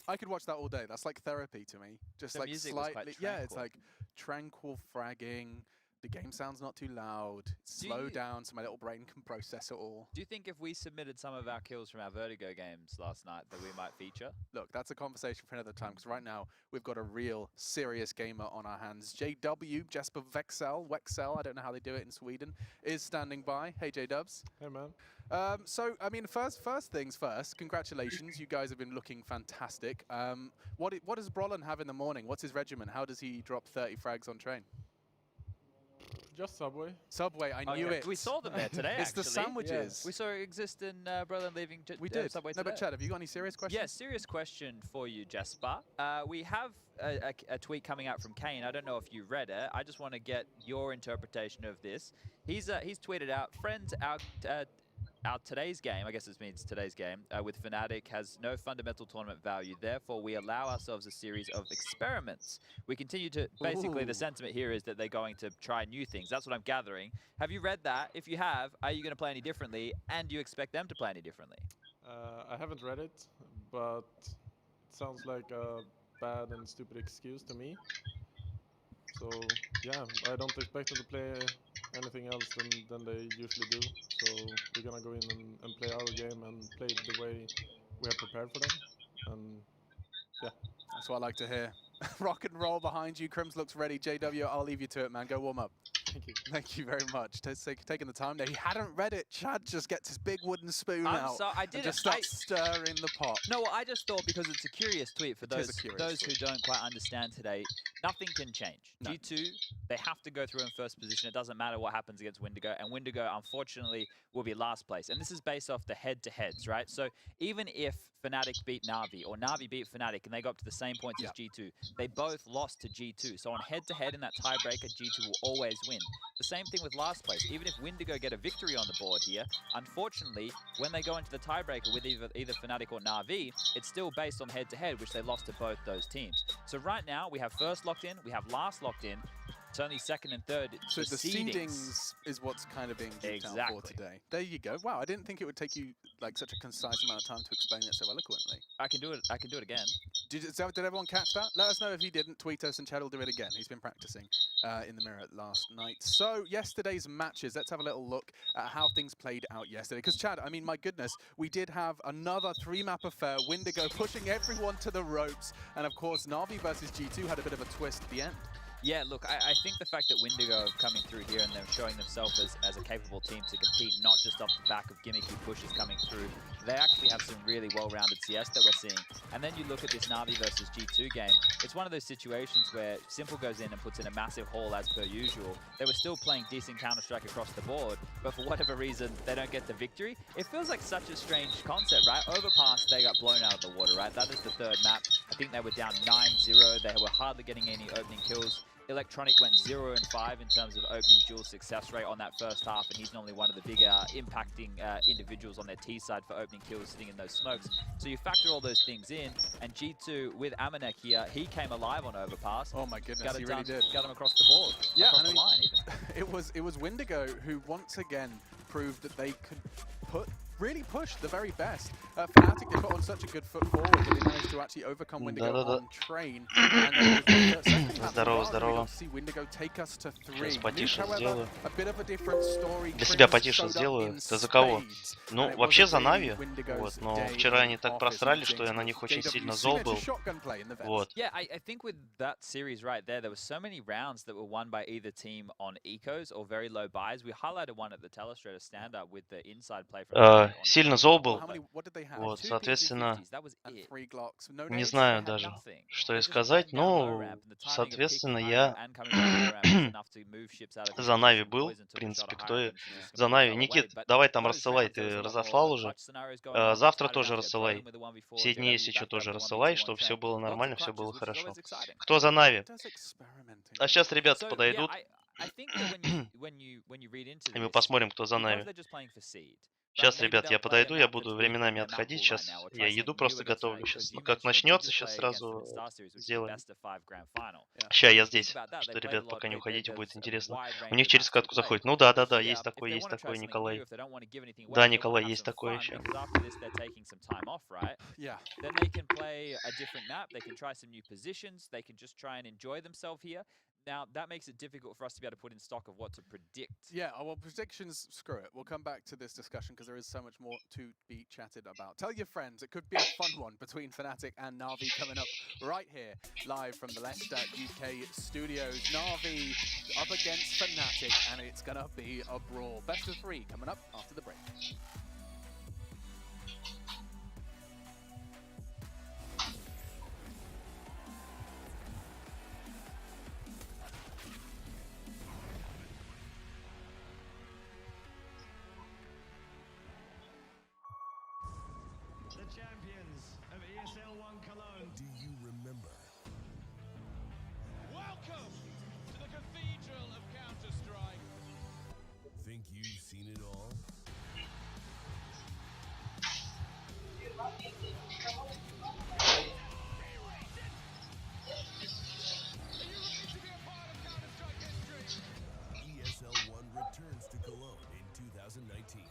I could watch that all day. That's like therapy to me. Just The like music was quite slightly, yeah, it's tranquil. like tranquil fragging. The game sounds not too loud. Slow down so my little brain can process it all. Do you think if we submitted some of our kills from our Vertigo games last night that we might feature? Look, that's a conversation for another time, because right now we've got a real serious gamer on our hands. JW, Jesper Wexel, I don't know how they do it in Sweden, is standing by. Hey, J-Dubs. Hey, man. So, I mean, first things first, congratulations. You guys have been looking fantastic. What does Brolin have in the morning? What's his regimen? How does he drop 30 frags on train? Just Subway. Subway, I knew it. We saw them there today, It's actually. the sandwiches. We saw Exist and Brolin leaving We did. Subway No, today. but Chad, have you got any serious questions? Yeah, serious question for you, Jesper. We have a tweet coming out from Kane. I don't know if you read it. I just want to get your interpretation of this. He's tweeted out, friends, our today's game, I guess this means today's game, with Fnatic has no fundamental tournament value. Therefore, we allow ourselves a series of experiments. We continue to, basically the sentiment here is that they're going to try new things. That's what I'm gathering. Have you read that? If you have, are you going to play any differently? And do you expect them to play any differently? I haven't read it, but it sounds like a bad and stupid excuse to me. So, yeah, I don't expect them to play anything else than they usually do. So we're gonna go in and play our game and play it the way we have prepared for them. And yeah. That's what I like to hear. Rock and roll behind you. Crims looks ready. JW, I'll leave you to it, man. Go warm up. Thank you. Thank you very much. Taking the time there. He hadn't read it. Chad just gets his big wooden spoon I'm out so, I and did just starts stirring the pot. No, I just thought because it's a curious tweet for those who don't quite understand today, nothing can change. No. G2, they have to go through in first position. It doesn't matter what happens against Wendigo, and Wendigo, unfortunately, will be last place. And this is based off the head-to-heads, right? So even if Fnatic beat Na'Vi, or Na'Vi beat Fnatic, and they go up to the same points as G2, they both lost to G2. So on head-to-head in that tiebreaker, G2 will always win. The same thing with last place. Even if Wendigo get a victory on the board here, unfortunately, when they go into the tiebreaker with either Fnatic or Na'Vi, it's still based on head-to-head, which they lost to both those teams. So right now, we have first locked in, we have last locked in. It's only second and third. So the seedings is what's kind of being duked out for today. There you go. Wow, I didn't think it would take you like such a concise amount of time to explain it so eloquently. I can do it again. Did everyone catch that? Let us know if he didn't. Tweet us and Chad will do it again. He's been practicing in the mirror last night. So yesterday's matches, let's have a little look at how things played out yesterday. Because Chad, I mean, my goodness, we did have another 3-map affair. Wendigo pushing everyone to the ropes. And of course, Na'Vi versus G2 had a bit of a twist at the end. Yeah, look, I think the fact that Wendigo are coming through here and they're showing themselves as a capable team to compete, not just off the back of gimmicky pushes coming through, they actually have some really well-rounded CS that we're seeing. And then you look at this Na'Vi versus G2 game, it's one of those situations where Simple goes in and puts in a massive haul as per usual. They were still playing decent Counter-Strike across the board, but for whatever reason, they don't get the victory. It feels like such a strange concept, right? Overpass, they got blown out of the water, right? That is the third map. I think they were down 9-0. They were hardly getting any opening kills. Electronic went 0-5 in terms of opening duel success rate on that first half, and he's normally one of the bigger impacting individuals on their T side for opening kills sitting in those smokes. So you factor all those things in, and G2 with Amanek here, he came alive on Overpass. Oh my goodness, he really did. Got him across the board, across the line even. It was Wendigo who once again proved that they could really push the very best. Fnatic, they put on such a good foot forward that they managed to actually overcome Wendigo on train. Здорово. See Wendigo take us to 3. Сейчас потише сделаю. A bit of a different story. Для себя потише сделаю. Ты за кого? Ну, вообще за Нави. Вот, но вчера они так просрали, что я на них очень сильно зол был. Вот. Yeah, I think with that series right there were so many rounds that were won by either team on ecos or very low buys. We highlighted one at the Telestrator stand-up with the inside play from сильно зол был. Вот, соответственно, не знаю даже, что и сказать. Ну, соответственно, я за Нави был. В принципе, кто и за Нави. Никит, давай там рассылай, ты разослал уже. Завтра тоже рассылай. Все дни, если что, тоже рассылай, чтобы все было нормально, все было хорошо. Кто за Нави? А сейчас ребята подойдут. И мы посмотрим, кто за Нави. Сейчас, ребят, я подойду, я буду временами отходить. Сейчас я еду просто готовлю. Сейчас, ну, как начнется, сейчас сразу сделаем. Сейчас я здесь. Что, ребят, пока не уходите, будет интересно. У них через катку заходит. Ну да, есть такой, Николай. Да, Николай, есть такое еще. Yeah. Then they can play a different map, they can try some new positions, they can just try and enjoy themselves here. Now, that makes it difficult for us to be able to put in stock of what to predict. Yeah, well, predictions, screw it. We'll come back to this discussion because there is so much more to be chatted about. Tell your friends, it could be a fun one between Fnatic and Na'Vi coming up right here, live from the Leicester UK studios. Na'Vi up against Fnatic, and it's going to be a brawl. Best of 3 coming up after the break. Do you remember? Welcome to the Cathedral of Counter-Strike. Think you've seen it all? ESL 1 returns to Cologne in 2019.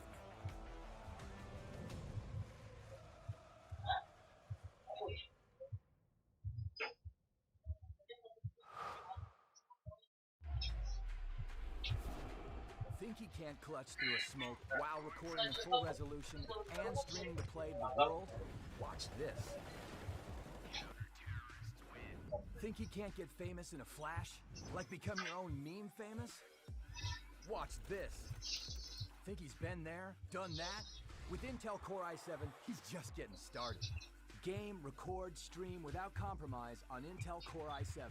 Think he can't clutch through a smoke while recording in full resolution and streaming the play to the world? Watch this. Think he can't get famous in a flash? Like become your own meme famous? Watch this. Think he's been there, done that? With Intel Core i7, he's just getting started. Game, record, stream without compromise on Intel Core i7.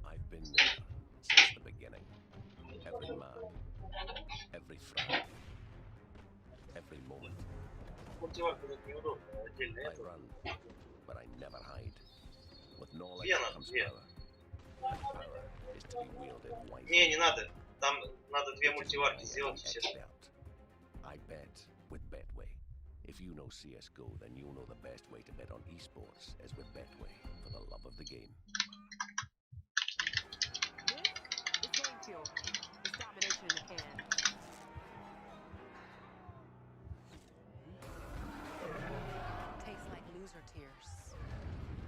I've been there since the beginning. Every map, every frag, every moment. I run, but I never hide. With knowledge comes power. And power is to be wielded wisely. Не надо. Там надо 2 мультиварки сделать и все. I bet with Betway. If you know CSGO, then you know the best way to bet on esports is with Betway for the love of the game. This is game fuel. It's domination in the can. Tastes like loser tears.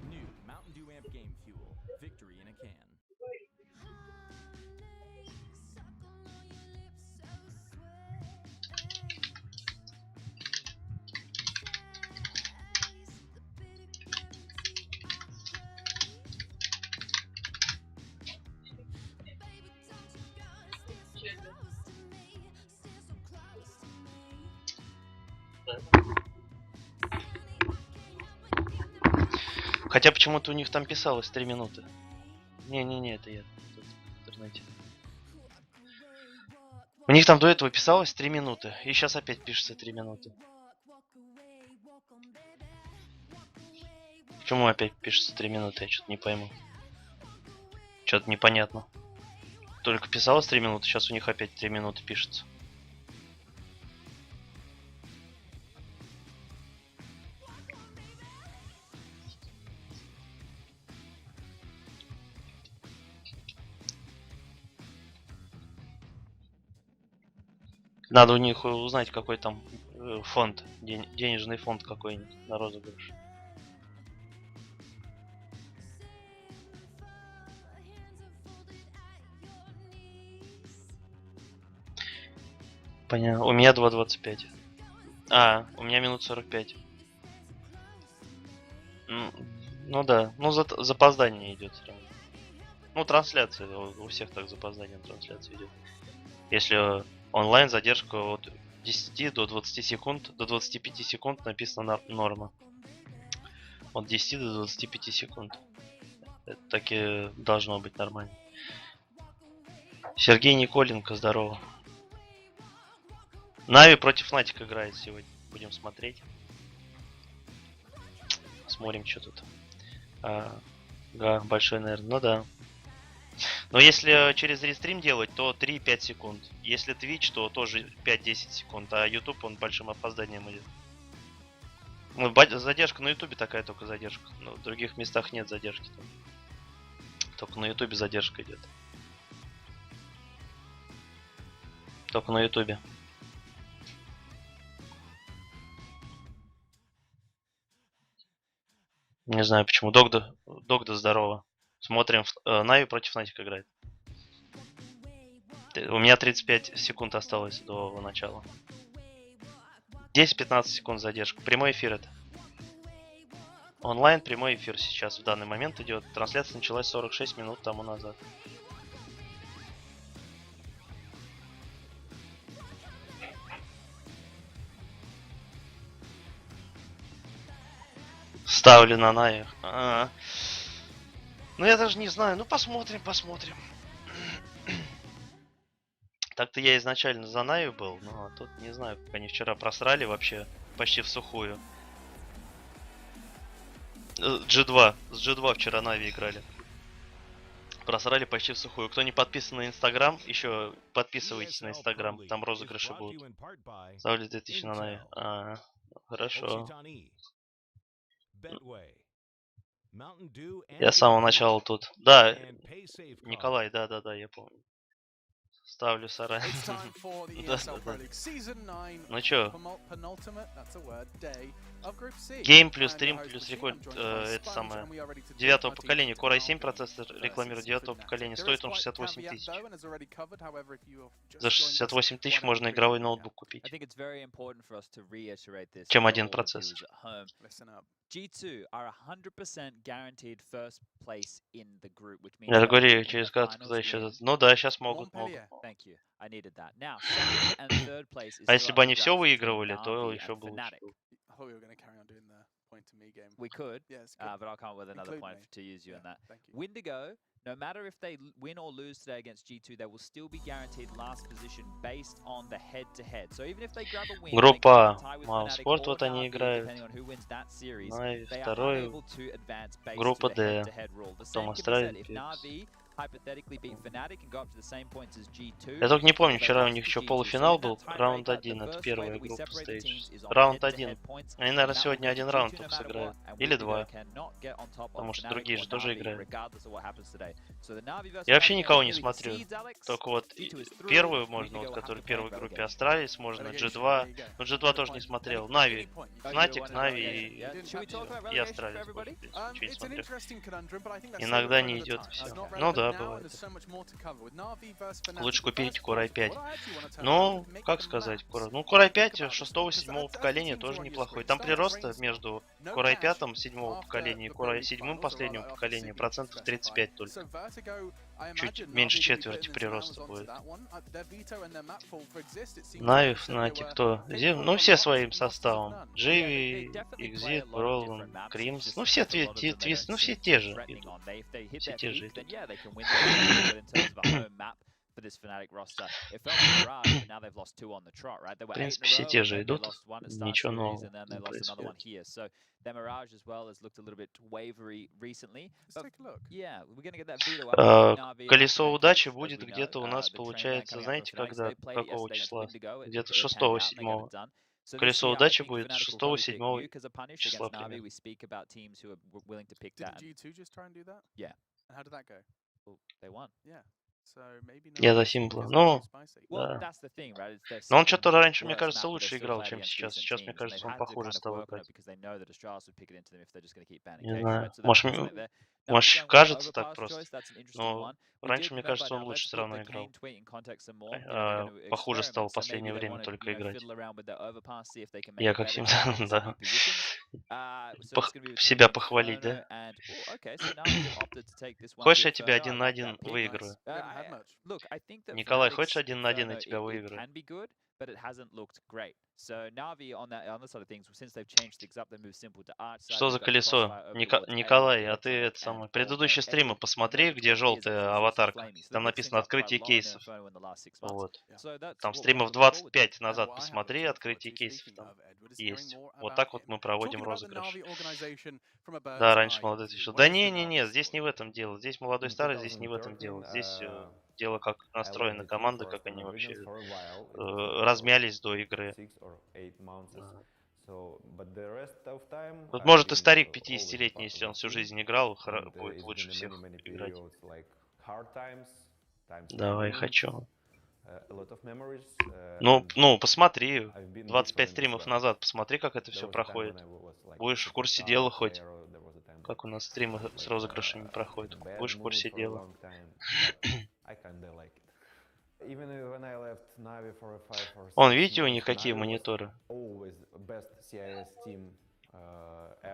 New Mountain Dew Amp Game Fuel. Victory in a can. Хотя почему-то у них там писалось 3 минуты. Не, это я тут в интернете. У них там до этого писалось 3 минуты. И сейчас опять пишется 3 минуты. Почему опять пишется 3 минуты? Я что-то не пойму. Что-то непонятно. Только писалось 3 минуты, сейчас у них опять 3 минуты пишется. Надо у них узнать, какой там фонд, денежный фонд какой-нибудь на розыгрыш. Понятно. У меня 2:25. У меня минут 45. Ну да. Ну запоздание идет. Ну трансляция. У всех так запоздание трансляции идет. Если Онлайн задержка от 10 до 20 секунд, до 25 секунд написана норма. От 10 до 25 секунд. Это таки должно быть нормально. Сергей Николенко, здорово. Нави против Натик играет сегодня. Будем смотреть. Смотрим, что тут. Да, большой, наверное. Ну да. Но если через рестрим делать, то 3-5 секунд. Если Twitch, то тоже 5-10 секунд. А YouTube, он большим опозданием идет. Ну, задержка на YouTube такая только задержка. Но в других местах нет задержки. Там. Только на YouTube задержка идет. Только на YouTube. Не знаю почему. Догда здорово. Смотрим. Нави против Натик играет. У меня 35 секунд осталось до начала. 10-15 секунд задержка. Прямой эфир это. Онлайн прямой эфир сейчас в данный момент идет. Трансляция началась 46 минут тому назад. Ставлю на Нави. Ну я даже не знаю. Ну посмотрим. Так-то я изначально за Нави был, но тут не знаю, как они вчера просрали вообще почти в сухую. G2. С G2 вчера Нави играли. Просрали почти в сухую. Кто не подписан на Инстаграм, еще подписывайтесь на Инстаграм. Там розыгрыши будут. Ставлю 2000 на Нави. Хорошо. Я с самого начала тут. Да, Николай, да, я помню. Ставлю сарай. Ну чё? Гейм плюс стрим плюс рекорд. Это самое. 9-го поколения. Core i7 процессор рекламирует 9-го поколения. Стоит он 68 тысяч. За 68 тысяч можно игровой ноутбук купить. Чем один процессор. Я говорю, через куда еще. Ну да, сейчас могут. А если бы они все выигрывали, то еще бы лучше. We could, but I'll come up with another point to use you in that. Windigo, no matter if they win or lose today against G2, they will still be guaranteed last position based on the head-to-head. So even if they grab a win, группа Малспорт, вот они играют. Нави, второй. Группа D. Том Астраль. Я только не помню, вчера у них еще полуфинал был, раунд 1, это первая группа стейдж. Раунд 1. Они, наверное, сегодня один раунд только сыграют. Или два. Потому что другие же тоже играют. Я вообще никого не смотрю. Только вот первую можно, вот, который в первой группе Астралис, можно G2. Но G2 тоже не смотрел. Нави. Фнатик, Нави и Астралис. Иногда не идет все. Ну да. Бывает. Лучше купить Core i5. Ну, как сказать, Core i5 6-7 поколения тоже неплохой. Там прироста между Core i5 7-го поколения и Core i7 последнего поколения процентов 35 только. Чуть меньше четверти прироста будет. Нави, Fnatic, кто? Ну, все своим составом. Дживи, Exit, Бролан, Кримс. Ну, все твист, ну, все те же. Все те же идут. В принципе, все те же идут. Ничего нового не происходит. Колесо удачи будет где-то у нас, получается, знаете, когда, какого числа? Где-то 6-7. Колесо удачи будет 6-7 числа примерно. Я за Симпла. Ну, да. Но он что-то раньше, мне кажется, лучше играл, чем сейчас. Сейчас, мне кажется, он похуже стал играть. Не знаю. Может, кажется так просто. Но раньше, мне кажется, он лучше все равно играл. Похуже стал в последнее время только играть. Я как Симпл, да. себя похвалить, да? Хочешь, я тебя 1 на 1 выиграю? Николай, хочешь 1 на 1 я тебя выиграю? But it hasn't looked great. So Navi on the other side of things, since they've changed things up, they move simple to arch side. Что за колесо? Николай, а ты это самое... Предыдущие стримы посмотри, где желтая аватарка. Там написано «Открытие кейсов». Вот. Там стримов 25 назад посмотри, открытие кейсов там есть. Вот так вот мы проводим розыгрыш. Да, раньше молодой еще. Да не, здесь не в этом дело. Здесь молодой старый, здесь не в этом дело. Здесь дело, как настроена команда, как они вообще размялись до игры. Вот может и старик 50-летний, если он всю жизнь играл, будет лучше всех играть. Давай, хочу. Ну, посмотри. 25 стримов назад посмотри, как это все проходит. Будешь в курсе дела хоть. Как у нас стримы с розыгрышами проходят. Будешь в курсе дела. Вон, видите, у них какие мониторы?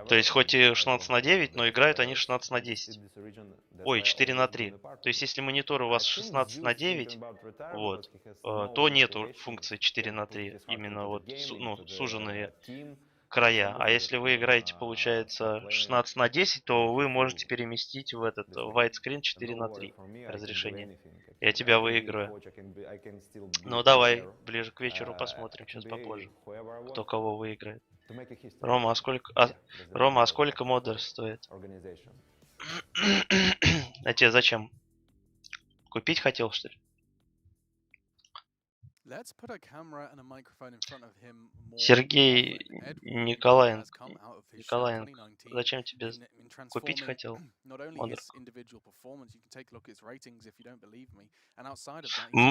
То есть хоть и 16 на 9, но играют они 16 на 10. Ой, 4 на 3. То есть если монитор у вас 16 на 9, вот, то нету функции 4 на 3. Именно вот суженные края. А если вы играете, получается, 16 на 10, то вы можете переместить в этот widescreen 4 на 3 разрешение. Я тебя выиграю. Ну давай, ближе к вечеру посмотрим, сейчас попозже, кто кого выиграет. Рома, а сколько модер стоит? А тебе зачем? Купить хотел, что ли? Сергей Николаенко, зачем тебе купить хотел?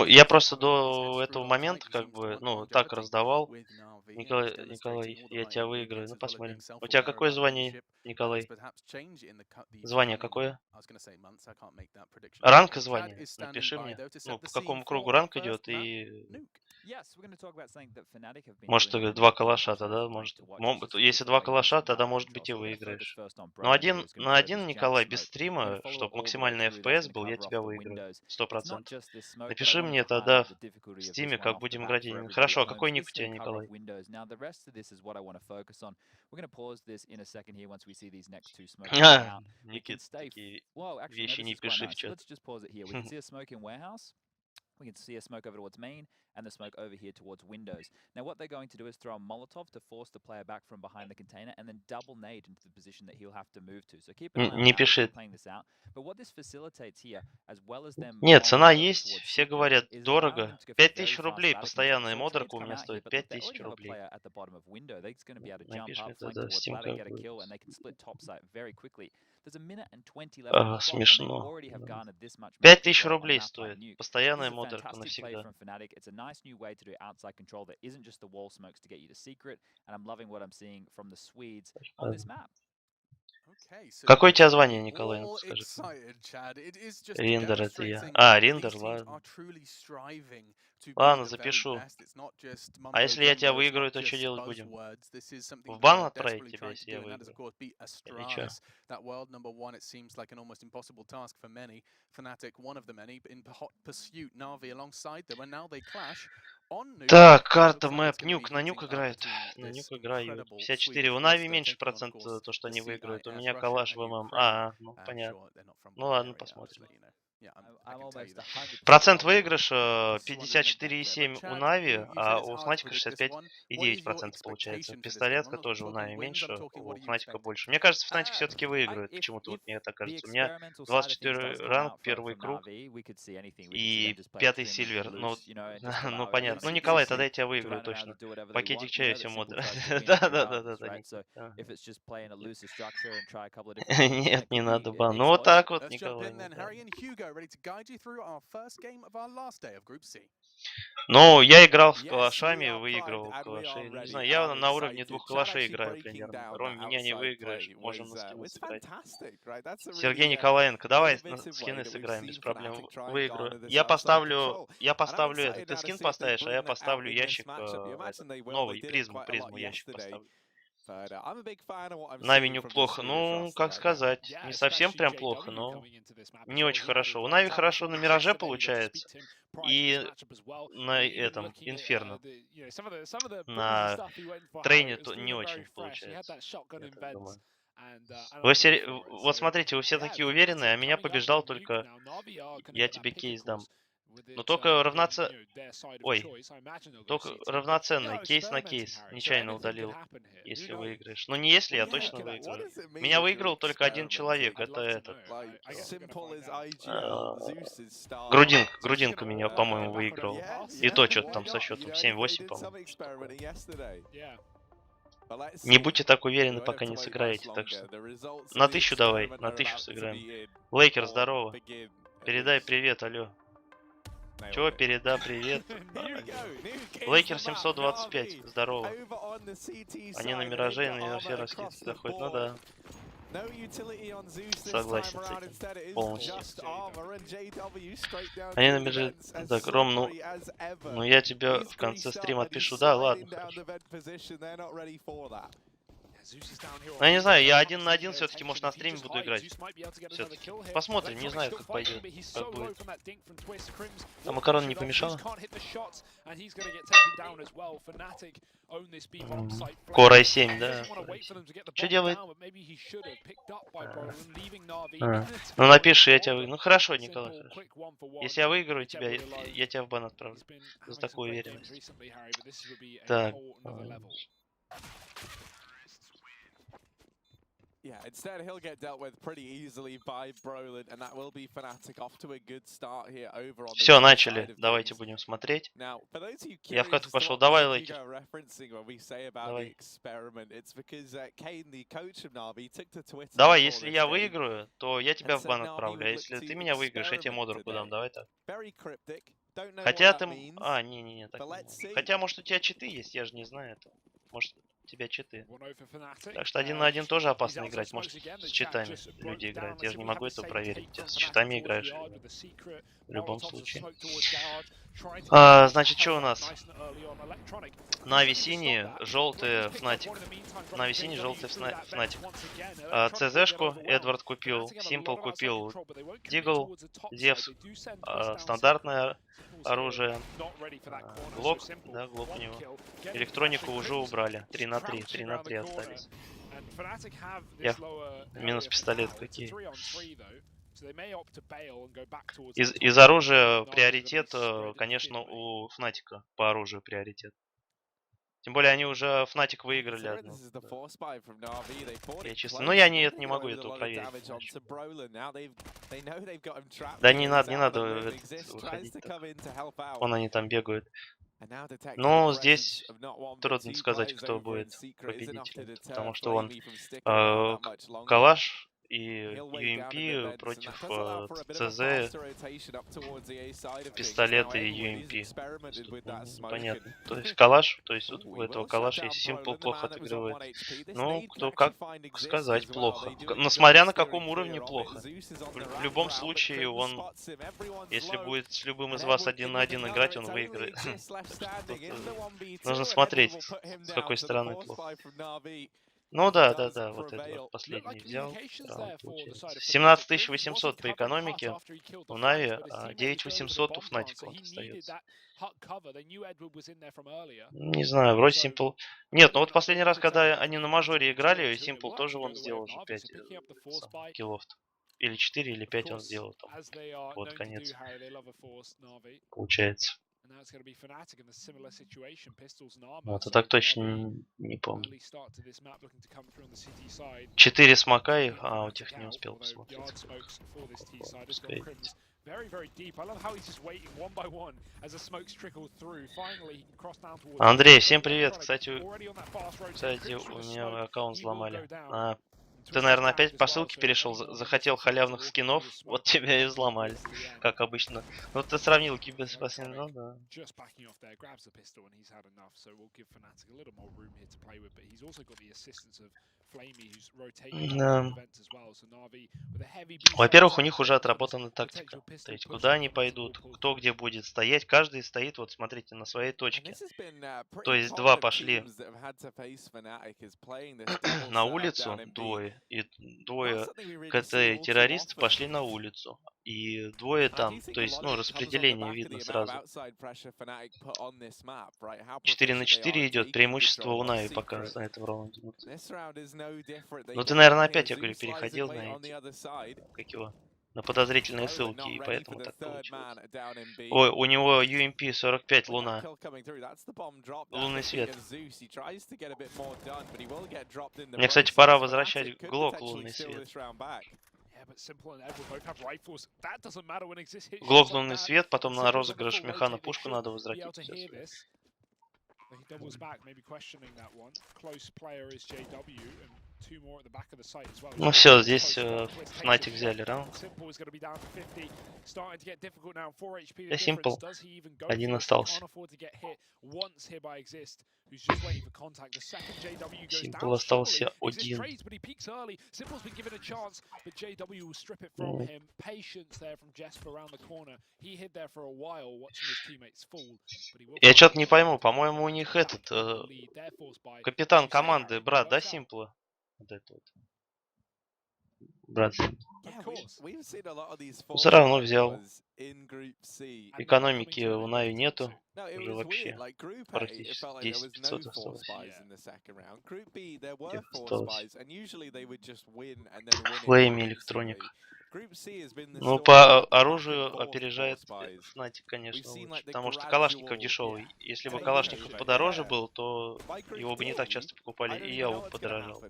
Я просто до этого момента как бы, ну, так раздавал. Николай, я тебя выиграю. Ну, посмотрим. У тебя какое звание, Николай? Звание какое? Ранг и звание. Напиши мне. Ну, по какому кругу ранг идет и... Может, 2 калаша тогда, может... Если 2 калаша, тогда, может быть, и выиграешь. Но 1 на 1, Николай, без стрима, чтобы максимальный FPS был, я тебя выиграю. 100%. Напиши мне тогда в стиме, как будем играть. Хорошо, а какой ник у тебя, Николай? Никит, такие вещи не пиши в чат. We can see a smoke over towards main and the smoke over here towards windows. Now what they're going to do is throw a Molotov to force the player back from behind the container and then double nade into the position that he'll have to move to. So keep an eye on that, playing this out. But what this facilitates here, as well as them... Нет, цена есть, все говорят, дорого. 5000 рублей, постоянная модерка у меня стоит 5000 рублей. Напиши мне тогда в Steam, как будет. Смешно. 5000 рублей стоит. Постоянная модерка навсегда. Какое у тебя звание, Николай? Ну, скажи. Риндер это я. А, Риндер, ладно. Ладно, запишу. А если я тебя выиграю, то что делать будем? В бан отправить тебя, если я выиграю? Или что? Так, карта, мэп, нюк. На нюк играет. На нюк играю. 54. У Нави меньше процент то, что они выиграют. У меня калаш в ММ. Ну понятно. Ну ладно, посмотрим. Процент выигрыша 54,7 у Нави, а у Фнатика 65,9% получается. Пистолетка тоже у Нави меньше, у Фнатика больше. Мне кажется, Фнатик все-таки выиграет. Почему-то вот мне так кажется. У меня 24 ранг, первый круг и 5-й сильвер. Ну понятно. Ну, Николай, тогда я тебя выиграю точно. Пакетик чая все модно. Да. Нет, не надо бан. Ну вот так вот, Николай. Ну, я играл с калашами, выигрывал калаши. Не знаю, я на уровне 2 калашей играю примерно. Ром, меня не выиграешь, можем на скины сыграть. Сергей Николаенко, давай на скины сыграем без проблем. Выиграю. Я поставлю это. Ты скин поставишь, а я поставлю ящик новый, призму ящик поставлю. Нави неплохо. Ну, как сказать, не совсем прям плохо, но не очень хорошо. У Нави хорошо на Мираже получается. И на этом, Инферно. На Трейне то не очень получается. Я так думаю. Вот смотрите, вы все такие уверенные, а меня побеждал только... Я тебе кейс дам. Но только только равноценный, кейс на кейс. Нечаянно удалил, если выиграешь. Ну не если, я точно выиграю. Меня выиграл только один человек, это этот. Грудинка меня, по-моему, выиграл. И то что-то там со счетом 7-8, по-моему. Не будьте так уверены, пока не сыграете, так что... На 1000 давай, на 1000 сыграем. Лейкер, здорово. Передай привет, алло. Чё, передай привет. Лейкер 725, здорово. Они на Мираже и на все раскидки заходят, ну да. Согласен с этим полностью. Они на Мираже... Так, Ром, ну я тебя в конце стрима отпишу, да, ладно, хорошо. Ну, я не знаю, я 1 на 1 все-таки, может, на стриме буду играть. Все-таки. Посмотрим, не знаю, как пойдет, как будет. А макарон не помешало? Core i7, да. Что делает? Ну, напиши, я тебя выиграю. Ну, хорошо, Николай, хорошо. Если я выиграю тебя, я тебя в бан отправлю. За такую уверенность. Так. Yeah, instead he'll get dealt with pretty easily by Brolin, and that will be Fnatic off to a good start here over on. Все, начали. Давайте будем смотреть. Я в катку пошел. Давай, Лейкер. Давай, если я выиграю, то я тебя в бан отправлю. А если ты меня выиграешь, я тебе модерку дам. Давай так. Хотя ты... А, не, так. Хотя, может, у тебя читы есть, я же не знаю это. Может, у тебя читы. Так что 1 на 1 тоже опасно играть. Может, с читами люди играют. Я же не могу это проверить. Ты с читами играешь. В любом случае. Значит, что у нас? Нави синие, желтые Фнатик. Нави синий, желтый Фнатик. ЦЗшку Эдвард купил. Симпл купил Дигл. Зевс. Стандартное оружие. Глок. Да, глок у него. Электронику уже убрали. 3 на 3. 3 на 3 остались. Минус пистолет какие. Из оружия приоритет, конечно, у Фнатика по оружию приоритет. Тем более они уже Фнатик выиграли одну. Я честно. Но я не могу этого проверить. Да не надо выходить. Вон они там бегают. Но здесь трудно сказать, кто будет победителем. Потому что он Калаш и UMP против ЦЗ, пистолет и UMP. Понятно. То есть Калаш, то есть у этого Калаш есть. Симпл плохо отыгрывает. Ну, кто как сказать, плохо. Но смотря на каком уровне плохо. В любом случае он, если будет с любым из вас 1 на 1 играть, он выиграет. Нужно смотреть, с какой стороны плохо. Ну да, вот это вот последний взял. 17 800 по экономике у Нави, а 9800 у Фнатика вот остается. Не знаю, вроде Симпл... Нет, ну вот последний раз, когда они на мажоре играли, Симпл тоже он сделал уже 5 киллов. Или 4, или 5 он сделал там. Вот конец. Получается. Вот, а так точно не помню. 4 смока, а у тех не успел посмотреть. Андрей, всем привет. Кстати, у меня аккаунт взломали. Ты, наверное, опять по ссылке перешел, захотел халявных скинов, вот тебя и взломали, как обычно. Ну, ты сравнил кибер с последним, ну да. Во-первых, у них уже отработана тактика. То есть, куда они пойдут, кто где будет стоять. Каждый стоит, вот смотрите, на своей точке. То есть, два пошли на улицу, двое. И двое КТ-террористов пошли на улицу. И двое там. То есть, ну, распределение видно сразу. 4 на 4 идет. Преимущество у Нави пока на этом раунде. Ну, ты, наверное, опять, я говорю, переходил на эти, как его, на подозрительные ссылки, и поэтому так получилось. Ой, у него UMP 45 Луна. Лунный свет. Мне, кстати, пора возвращать Глок Лунный свет. Глок Лунный свет, потом на розыгрыш механа пушку надо возвратить. Ну все, здесь Fnatic взяли раунд. Да, Simple. Один остался. Simple остался один. Я что-то не пойму, по-моему, у них этот капитан команды, брат, да, Simple? Вот это вот. Брат. Все равно взял. Экономики у Нави нету. Уже вообще практически 10-500 осталось. Где осталось? Флейм электроник. Ну, по оружию опережает Fnatic, конечно, лучше. Потому что Калашников дешевый. Если бы Калашников подороже был, то его бы не так часто покупали, и я бы подорожал.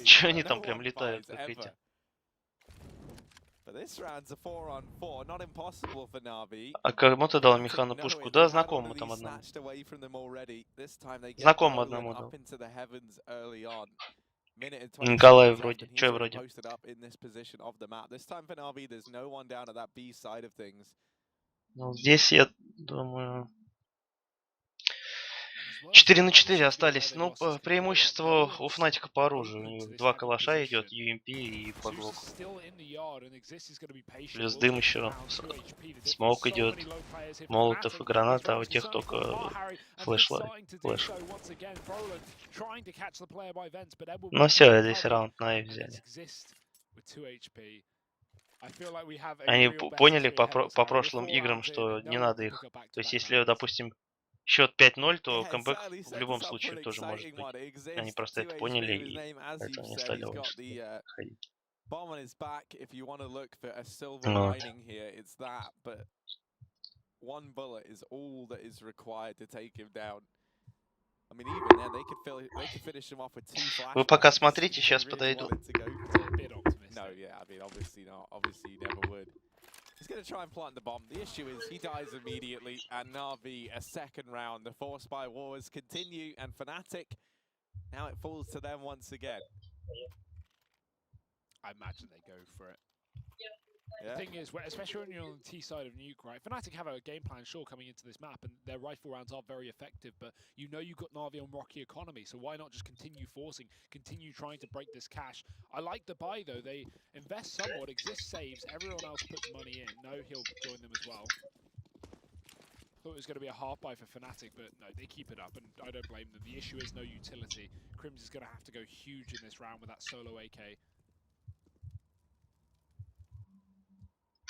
Че они там прям летают, как эти? А кому ты дал механу пушку? Да, знакомому там одному. Знакомому одному дал. Николай вроде. Че вроде? Ну, здесь, я думаю... 4 на 4 остались. Ну, преимущество у Фнатика по оружию. У них 2 калаша идет, UMP и по глоку. Плюс дым еще. Смоук идет. Молотов и граната, а у тех только флешлайт. Флэш. Ну все, здесь раунд Нави взяли. Они поняли по прошлым играм, что не надо их. То есть, если, допустим, счет 5-0, то камбэк в любом случае тоже может быть. Они просто это поняли и поэтому не стали ходить. Вы пока смотрите, сейчас подойду. He's going to try and plant the bomb. The issue is he dies immediately, and Na'Vi a second round. The force by wars continue, and Fnatic, now it falls to them once again. I imagine they go for it. The thing is, especially when you're on the T side of Nuke, right? Fnatic have a game plan, sure, coming into this map, and their rifle rounds are very effective, but you know you've got Na'Vi on rocky economy, so why not just continue forcing, continue trying to break this cash? I like the buy, though. They invest somewhat, Exist saves, everyone else puts money in. No, he'll join them as well. Thought it was going to be a half buy for Fnatic, but no, they keep it up, and I don't blame them. The issue is no utility. Crims is going to have to go huge in this round with that solo AK.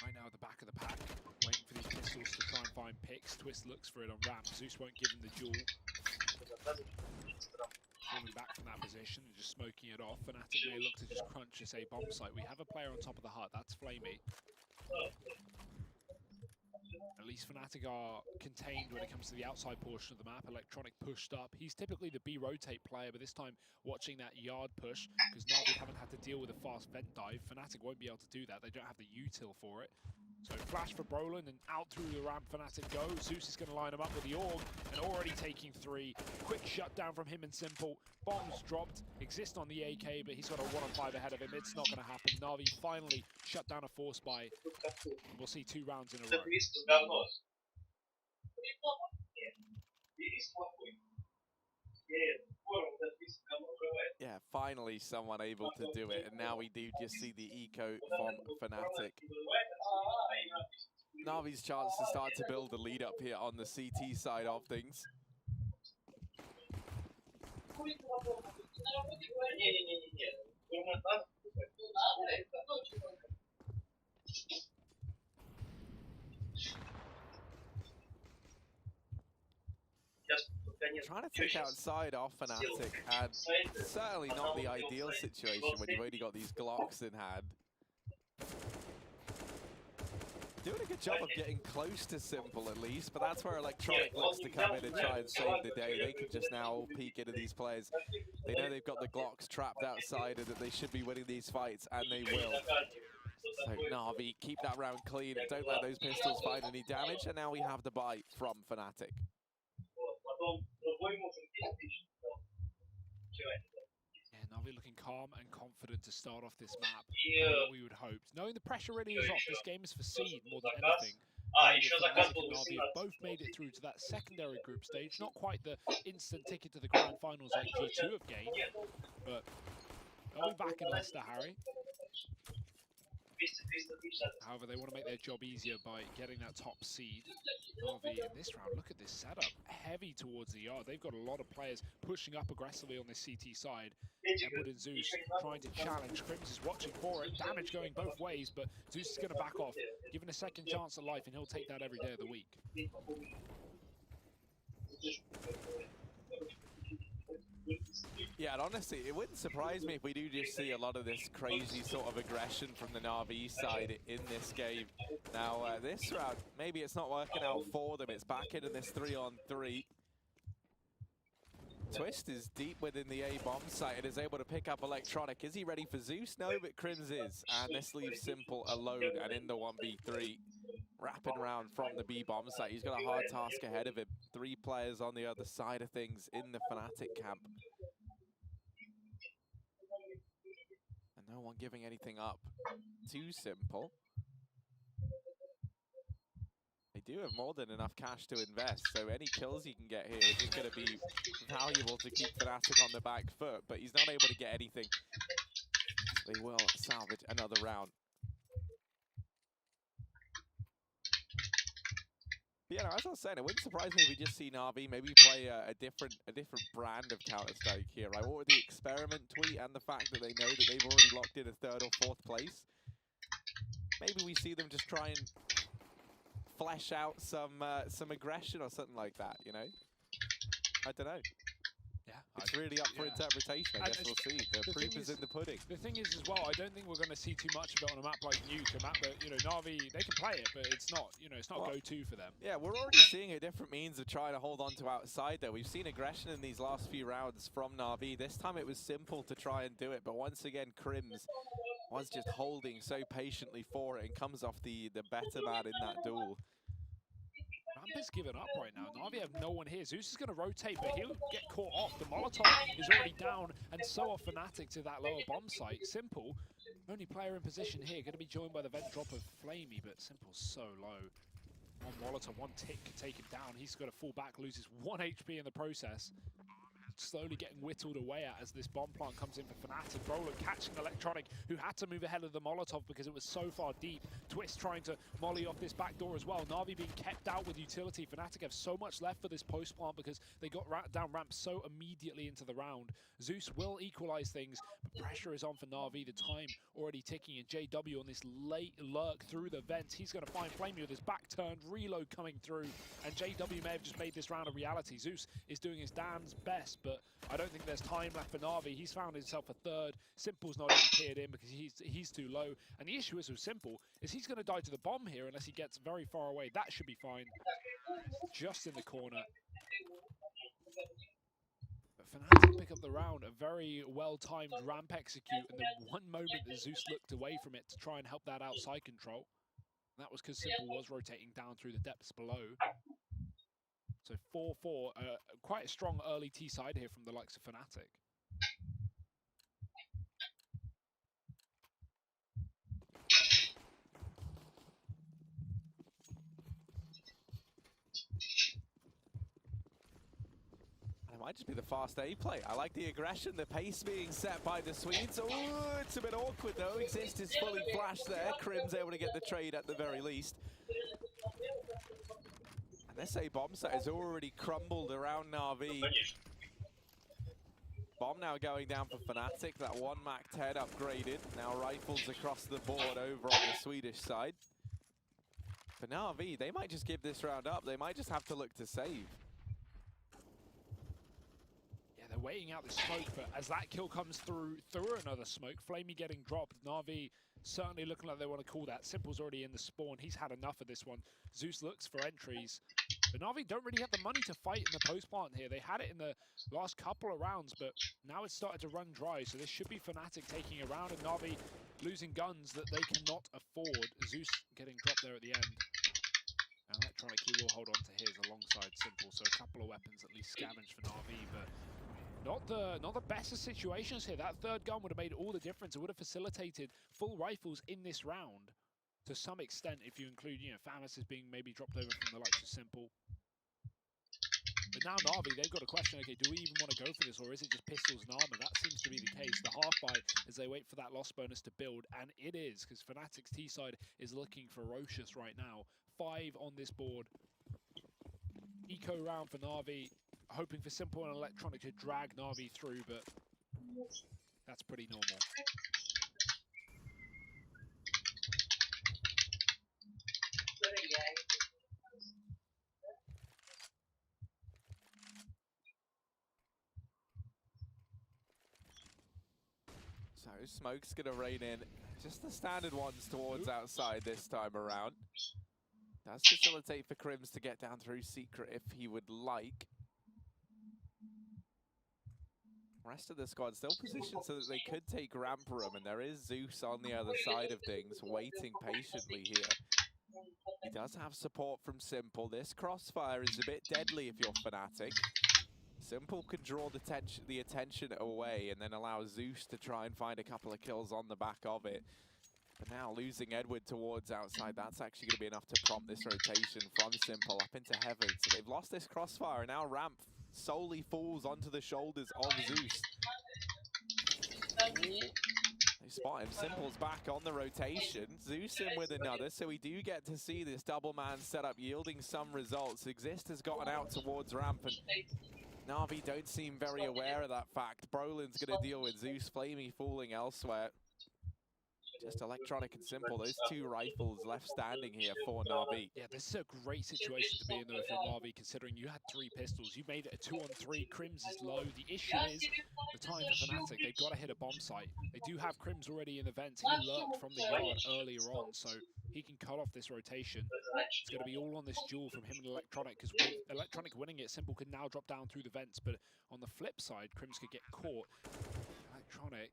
Right now at the back of the pack, waiting for these pistols to try and find picks. Twist looks for it on ramp. Zeus won't give him the duel. Falling back from that position and just smoking it off. Fnatic may look to just crunch this A bomb site. We have a player on top of the hut. That's Flamey. At least Fnatic are contained when it comes to the outside portion of the map. Electronic pushed up. He's typically the B-rotate player, but this time watching that yard push, because Na'Vi haven't had to deal with a fast vent dive. Fnatic won't be able to do that. They don't have the util for it. So flash for Brolin, and out through the ramp Fnatic go. Zeus is going to line him up with the orb, and already taking 3. Quick shutdown from him and Simple. Bombs dropped. Exist on the AK, but he's got a 1-on-5 ahead of him. It's not going to happen. Na'Vi finally shut down a force by. We'll see 2 rounds in a row. Yeah, finally someone able to do it, and now we do just see the eco from Fnatic. Na'Vi's chance to start to build the lead up here on the CT side of things. Trying to take outside off Fnatic, and certainly not the ideal situation when you've only got these Glocks in hand. Doing a good job of getting close to Simple at least, but that's where Electronic looks to come in and try and save the day. They can just now peek into these players. They know they've got the Glocks trapped outside and that they should be winning these fights, and they will. So Na'Vi, keep that round clean. Don't let those pistols find any damage, and now we have the bite from Fnatic. Yeah, Na'Vi looking calm and confident to start off this map. What we would hope. Knowing the pressure really is off, this game is for seed more than anything. Fnatic and Na'Vi have both made it through to that secondary group stage. Not quite the instant ticket to the grand finals like G2 have gained, but they'll be back in Leicester, Harry. However, they want to make their job easier by getting that top seed. Na'Vi in this round, look at this setup. Heavy towards the yard. They've got a lot of players pushing up aggressively on this CT side. Edward and Zeus trying to challenge. Crims is watching for it. Damage going both ways, but Zeus is going to back off. Given a second chance at life, and he'll take that every day of the week. Yeah, and honestly, it wouldn't surprise me if we do just see a lot of this crazy sort of aggression from the Na'Vi side in this game. Now, this round, maybe it's not working out for them. It's back into this 3-on-3. Twist is deep within the A bomb site and is able to pick up Electronic. Is he ready for Zeus? No, but Crims is. And this leaves Simple alone and in the 1v3. Wrapping around from the B bomb site. He's got a hard task ahead of him. 3 players on the other side of things in the Fnatic camp. And no one giving anything up. Too Simple. They do have more than enough cash to invest, so any kills he can get here is just going to be valuable to keep Fnatic on the back foot, but he's not able to get anything. They will salvage another round. But yeah, no, as I was saying, it wouldn't surprise me if we just see Na'Vi maybe play a different brand of Counter-Strike here, right? What with the experiment tweet and the fact that they know that they've already locked in a 3rd or 4th place, maybe we see them just try and flesh out some aggression or something like that, you know? I don't know. Yeah, it's really up for interpretation. I guess we'll see. The proof is in the pudding. The thing is as well, I don't think we're going to see too much of it on a map like Nuke, a map that, you know, Na'Vi, they can play it, but it's not, you know, it's not go-to for them. Yeah, we're already seeing a different means of trying to hold on to outside there. We've seen aggression in these last few rounds from Na'Vi. This time it was Simple to try and do it, but once again, Crims was just holding so patiently for it and comes off the better man in that duel. Ramp is given up right now. Na'Vi have no one here. Zeus is going to rotate, but he'll get caught off. The Molotov is already down, and so are Fnatic to that lower bomb site. Simple, only player in position here, going to be joined by the vent drop of Flamey, but Simple's so low. One Molotov, one tick could take him down. He's got to fall back, loses 1 HP in the process. Slowly getting whittled away at as this bomb plant comes in for Fnatic. Roland catching Electronic, who had to move ahead of the Molotov because it was so far deep. Twist trying to molly off this back door as well. Na'Vi being kept out with utility. Fnatic have so much left for this post plant because they got down ramp so immediately into the round. Zeus will equalize things, but pressure is on for Na'Vi. The time already ticking, and JW on this late lurk through the vent. He's going to find Flamey with his back turned, reload coming through, and JW may have just made this round a reality. Zeus is doing his damn's best, but I don't think there's time left for Na'Vi. He's found himself a 3rd. Simple's not even cleared in because he's too low. And the issue is with Simple is he's going to die to the bomb here unless he gets very far away. That should be fine. Just in the corner. But Fnatic pick up the round. A very well-timed ramp execute. And the one moment that Zeus looked away from it to try and help that outside control. And that was because Simple was rotating down through the depths below. So 4-4, quite a strong early T side here from the likes of Fnatic. And it Might just be the fast A play. I like the aggression, the pace being set by the Swedes. Oh, it's a bit awkward though. Exist is fully flashed there. Crim's able to get the trade at the very least. And this A bomb set has already crumbled around Na'Vi. Bomb now going down for Fnatic. That one Mac 10 upgraded. Now rifles across the board over on the Swedish side. For Na'Vi, they might just give this round up. They might just have to look to save. Yeah, they're waiting out the smoke, but as that kill comes through another smoke, Flamey getting dropped. Na'Vi certainly looking like they want to call that. Simple's already in the spawn. He's had enough of this one. Zeus looks for entries. But Na'Vi don't really have the money to fight in the post plant here. They had it in the last couple of rounds, but now it's started to run dry. So this should be Fnatic taking a round and Na'Vi losing guns that they cannot afford. Zeus getting dropped there at the end. And Electronic, he will hold on to his alongside Simple. So a couple of weapons at least scavenged for Na'Vi, but not the best of situations here. That third gun would have made all the difference. It would have facilitated full rifles in this round. To some extent, if you include, Famas is being maybe dropped over from the likes of Simple. But now Na'Vi, they've got a question, okay, do we even want to go for this, or is it just pistols and armor? That seems to be the case. The half-buy as they wait for that loss bonus to build, and it is, because Fnatic's T-side is looking ferocious right now. 5 on this board. Eco round for Na'Vi, hoping for Simple and Electronic to drag Na'Vi through, but that's pretty normal. So smoke's gonna rain in. Just the standard ones towards outside this time around. Does facilitate for Crims to get down through secret if he would like. Rest of the squad still positioned so that they could take ramp room, and there is Zeus on the other side of things, waiting patiently here. He does have support from Simple. This crossfire is a bit deadly if you're Fnatic. Simple can draw the attention away and then allow Zeus to try and find a couple of kills on the back of it. But now losing Edward towards outside, that's actually going to be enough to prompt this rotation from Simple up into heaven. So they've lost this crossfire, and now ramp solely falls onto the shoulders of Zeus. They spot him. Simple's back on the rotation. Zeus in with another, so we do get to see this double man setup yielding some results. Exist has gotten out towards ramp, and Na'Vi don't seem very aware of that fact. Brolin's going to deal with Zeus. Flamey falling elsewhere. Just Electronic and Simple, those 2 rifles left standing here for Na'Vi. Yeah, this is a great situation to be in though if you're Na'Vi, considering you had 3 pistols. You made it a 2-on-3. Crims is low. The issue is the time for Fnatic. They've got to hit a bomb site. They do have Crims already in the vents. He lurked from the yard earlier on, so he can cut off this rotation. It's going to be all on this duel from him and Electronic, because with Electronic winning it, Simple can now drop down through the vents, but on the flip side, Crims could get caught. Electronic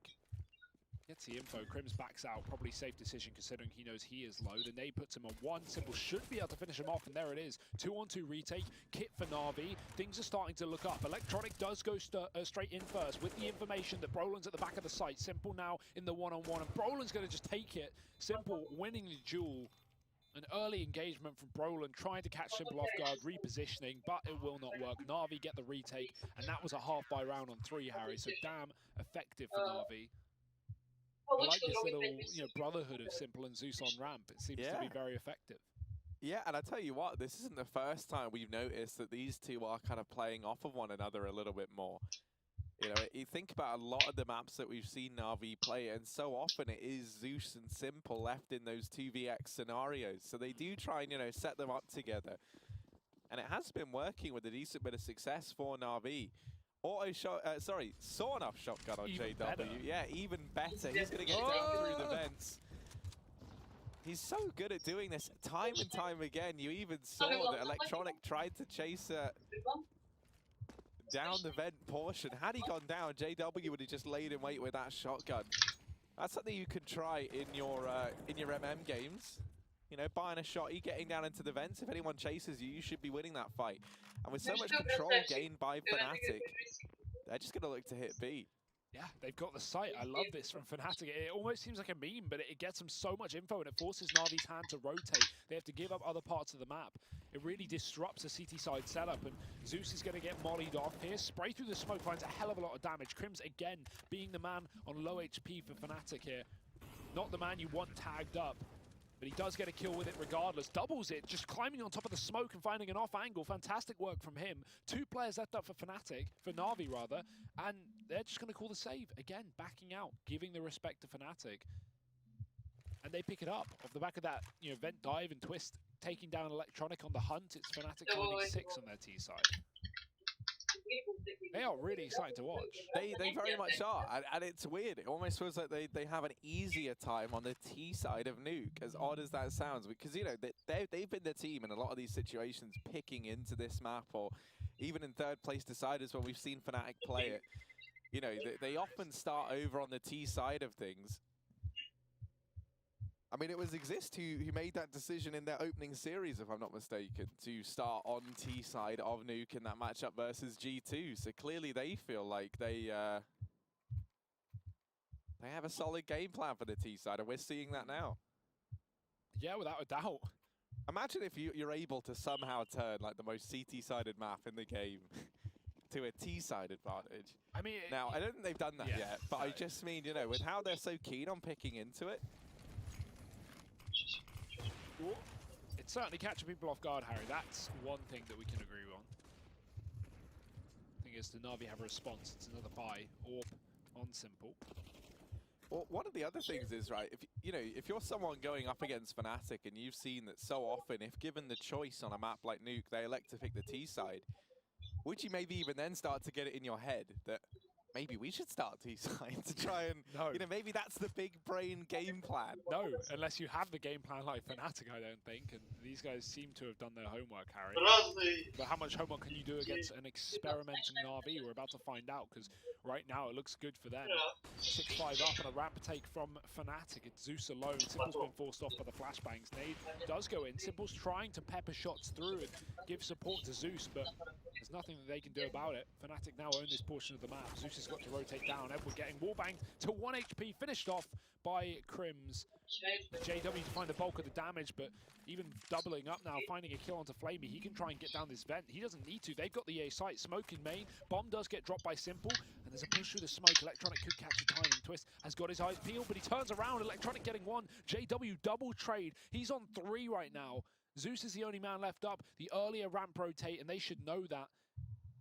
gets the info. Crims backs out. Probably safe decision considering he knows he is low. The nade puts him on 1. Simple should be able to finish him off, and there it is. 2-on-2 retake. Kit for Na'Vi. Things are starting to look up. Electronic does go straight in first with the information that Brolin's at the back of the site. Simple now in the 1-on-1, and Brolin's going to just take it. Simple winning the duel. An early engagement from Brolin, trying to catch Simple off guard, repositioning, but it will not work. Na'Vi get the retake, and that was a half-buy round on 3, Harry, so damn effective for Na'Vi. I like this little, brotherhood of Simple and Zeus on ramp. It seems to be very effective. Yeah, and I tell you what, this isn't the first time we've noticed that these 2 are kind of playing off of one another a little bit more. You think about a lot of the maps that we've seen Na'Vi play, and so often it is Zeus and Simple left in those 2vx scenarios. So they do try and, set them up together. And it has been working with a decent bit of success for Na'Vi. Sawn off shotgun on Even JW. better. Yeah, even better. He's going to get down through the vents. He's so good at doing this time and time again. You even saw that Electronic tried to chase down the vent portion. Had he gone down, JW would have just laid in wait with that shotgun. That's something you can try in your MM games. Buying a shotty, getting down into the vents. If anyone chases you, you should be winning that fight. And with so much control gained by Fnatic, they're just going to look to hit B. Yeah, they've got the site. I love this from Fnatic. It almost seems like a meme, but it gets them so much info and it forces Na'Vi's hand to rotate. They have to give up other parts of the map. It really disrupts the CT side setup, and Zeus is going to get mollied off here. Spray through the smoke finds a hell of a lot of damage. Crims again being the man on low HP for Fnatic here. Not the man you want tagged up, but he does get a kill with it regardless. Doubles it, just climbing on top of the smoke and finding an off angle. Fantastic work from him. 2 players left up for Fnatic, for Na'Vi rather, and they're just going to call the save. Again, backing out, giving the respect to Fnatic. And they pick it up off the back of that, you know, vent dive and twist, taking down Electronic on the hunt. It's Fnatic finding 6 on their T side. They are really exciting to watch. They very much are, and it's weird. It almost feels like they have an easier time on the T side of Nuke, as odd as that sounds, because, you know, they've been the team in a lot of these situations picking into this map, or even in third place deciders when we've seen Fnatic play it. You know, they often start over on the T side of things. I mean, it was Exist who made that decision in their opening series, if I'm not mistaken, to start on T side of Nuke in that matchup versus G2. So clearly they feel like they have a solid game plan for the T side, and we're seeing that now. Yeah, without a doubt. Imagine if you're able to somehow turn like the most CT-sided map in the game to a T-side advantage. I mean, now I don't think they've done that yet, but I just mean, you know, with how they're so keen on picking into it. It's certainly catching people off guard, Harry. That's one thing that we can agree on. The thing is, the Na'Vi have a response. It's another buy. Orb on Simple. Well, one of the other things is, right, if you're someone going up against Fnatic and you've seen that so often, if given the choice on a map like Nuke, they elect to pick the T side, would you maybe even then start to get it in your head that maybe we should start T-side to try and, you know, maybe that's the big brain game plan? No, unless you have the game plan like Fnatic, I don't think. And these guys seem to have done their homework, Harry. But how much homework can you do against an experimenting Na'Vi? We're about to find out, because right now it looks good for them. 6-5 up and a ramp take from Fnatic. It's Zeus alone. Simple's been forced off by the flashbangs. Nade does go in. Simple's trying to pepper shots through and give support to Zeus, but there's nothing that they can do about it. Fnatic now own this portion of the map. Zeus has got to rotate down. Edward getting wallbanged to 1 HP, finished off by Crims. JW to find the bulk of the damage, but even doubling up now, finding a kill onto Flamey. He can try and get down this vent. He doesn't need to. They've got the A site. Smoke in main. Bomb does get dropped by Simple, and there's a push through the smoke. Electronic could catch a timing. Twist has got his eyes peeled, but he turns around. Electronic getting 1. JW double trade. He's on 3 right now. Zeus is the only man left up. The earlier ramp rotate, and they should know that.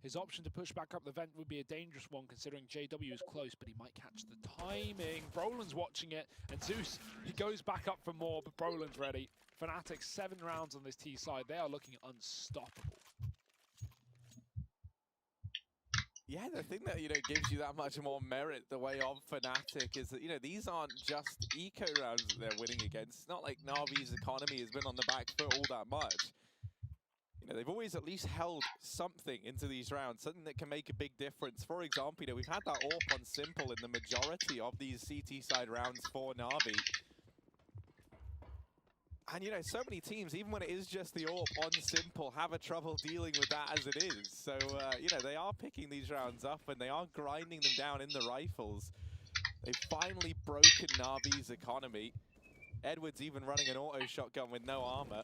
His option to push back up the vent would be a dangerous one, considering JW is close, but he might catch the timing. Brolin's watching it, and Zeus, he goes back up for more, but Brolin's ready. Fnatic, 7 rounds on this T side. They are looking unstoppable. Yeah, the thing that, you know, gives you that much more merit the way of Fnatic is that, you know, these aren't just eco rounds that they're winning against. It's not like Na'Vi's economy has been on the back foot all that much. You know, they've always at least held something into these rounds, something that can make a big difference. For example, you know, we've had that AWP on Simple in the majority of these CT side rounds for Na'Vi. And, you know, so many teams, even when it is just the AWP on Simple, have a trouble dealing with that as it is. So, you know, they are picking these rounds up and they are grinding them down in the rifles. They've finally broken Na'Vi's economy. Edward's even running an auto shotgun with no armor.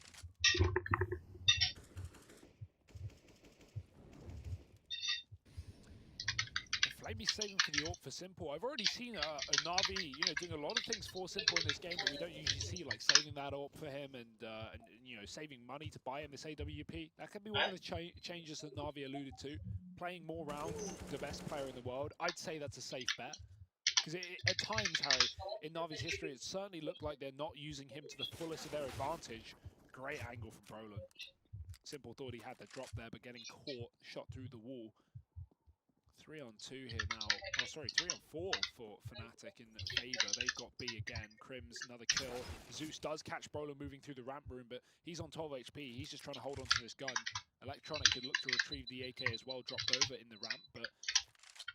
Flamey saving for the AWP for Simple. I've already seen a Na'Vi, you know, doing a lot of things for Simple in this game that we don't usually see, like saving that AWP for him and you know, saving money to buy him this AWP. That could be one of the changes that Na'Vi alluded to. Playing more rounds, the best player in the world. I'd say that's a safe bet. Because at times, Harry, in Na'Vi's history, it certainly looked like they're not using him to the fullest of their advantage. Great angle from Brolin. Simple thought he had the drop there, but getting caught, shot through the wall. 3-on-2 here now. Oh, sorry, 3-on-4 for Fnatic in favor. They've got B again. Crims, another kill. Zeus does catch Brolin moving through the ramp room, but he's on 12 HP. He's just trying to hold on to this gun. Electronic could look to retrieve the AK as well, dropped over in the ramp, but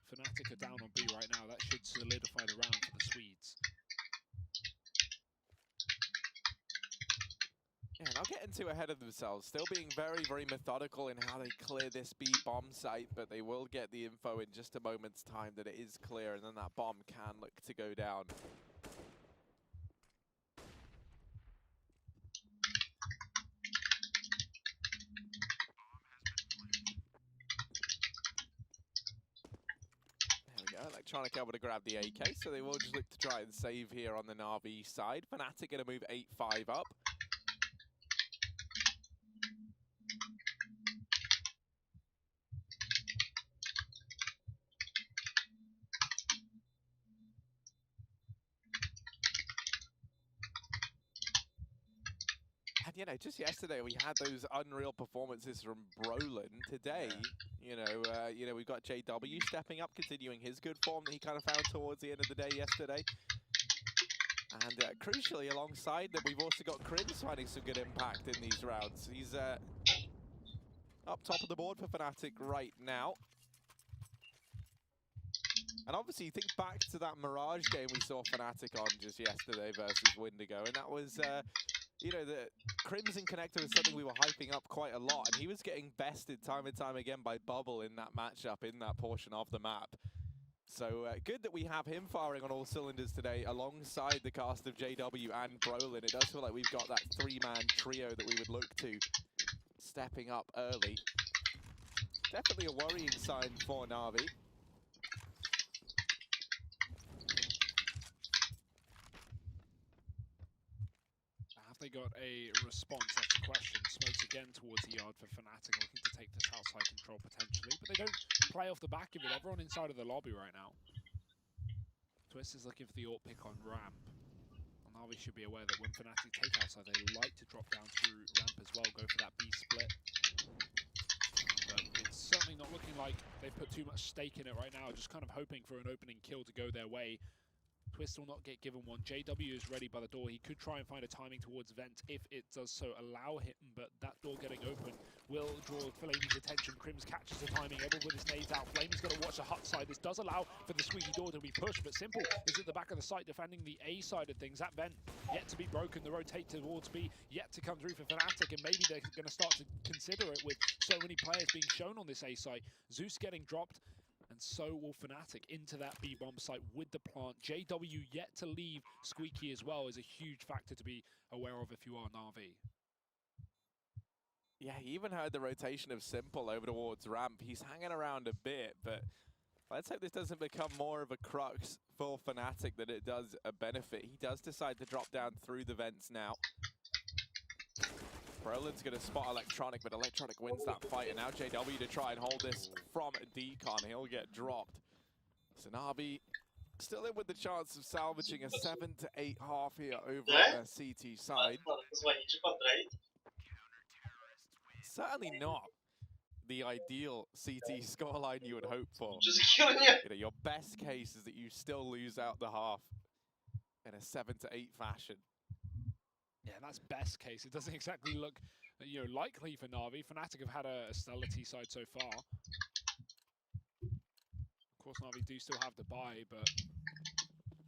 Fnatic are down on B right now. That should solidify the round for the Swedes. Yeah, and I'll getting too ahead of themselves, still being very, very methodical in how they clear this B bomb site, but they will get the info in just a moment's time that it is clear, and then that bomb can look to go down. There we go, Electronic able to grab the AK, so they will just look to try and save here on the Na'Vi side. Fnatic going to move 8-5 up. And, you know, just yesterday we had those unreal performances from Brolin. Today, you know, we've got JW stepping up, continuing his good form that he kind of found towards the end of the day yesterday. And crucially, alongside them, we've also got Crims finding some good impact in these rounds. He's up top of the board for Fnatic right now. And obviously, think back to that Mirage game we saw Fnatic on just yesterday versus Windigo, and that was, you know, the Crimson Connector was something we were hyping up quite a lot, and he was getting bested time and time again by Bubble in that matchup, in that portion of the map. So good that we have him firing on all cylinders today alongside the cast of JW and Brolin. It does feel like we've got that three-man trio that we would look to stepping up early. Definitely a worrying sign for Na'Vi. Have they got a response? That's the question. Smokes again towards the yard for Fnatic, looking to take this outside control potentially, but they don't play off the back of it. Everyone inside of the lobby right now. Twist is looking for the AWP pick on ramp. And Na'Vi should be aware that when Fnatic take outside, they like to drop down through ramp as well, go for that B split. But it's certainly not looking like they've put too much stake in it right now, just kind of hoping for an opening kill to go their way. Twist will not get given one. JW is ready by the door. He could try and find a timing towards Vent if it does so allow him, but that door getting open will draw Flamey's attention. Crims catches the timing, able with his nades out. Flamey's got to watch the hut side. This does allow for the squeaky door to be pushed, but Simple is at the back of the site defending the A side of things. That Vent yet to be broken. The rotate towards B yet to come through for Fnatic, and maybe they're going to start to consider it with so many players being shown on this A site. Zeus getting dropped, and so will Fnatic into that B-bomb site with the plant. JW yet to leave Squeaky as well is a huge factor to be aware of if you are Na'Vi. Yeah, he even heard the rotation of Simple over towards ramp. He's hanging around a bit, but let's hope this doesn't become more of a crux for Fnatic than it does a benefit. He does decide to drop down through the vents now. Brolin's going to spot Electronic, but Electronic wins that fight, and now JW to try and hold this from Decon. He'll get dropped. So Na'Vi still in with the chance of salvaging a 7 to 8 half here over on their CT side. Certainly not the ideal CT scoreline you would hope for. You know, your best case is that you still lose out the half in a 7 to 8 fashion. Yeah, that's best case. It doesn't exactly look, you know, likely for Na'Vi. Fnatic have had a stellar T side so far. Of course, Na'Vi do still have the buy, but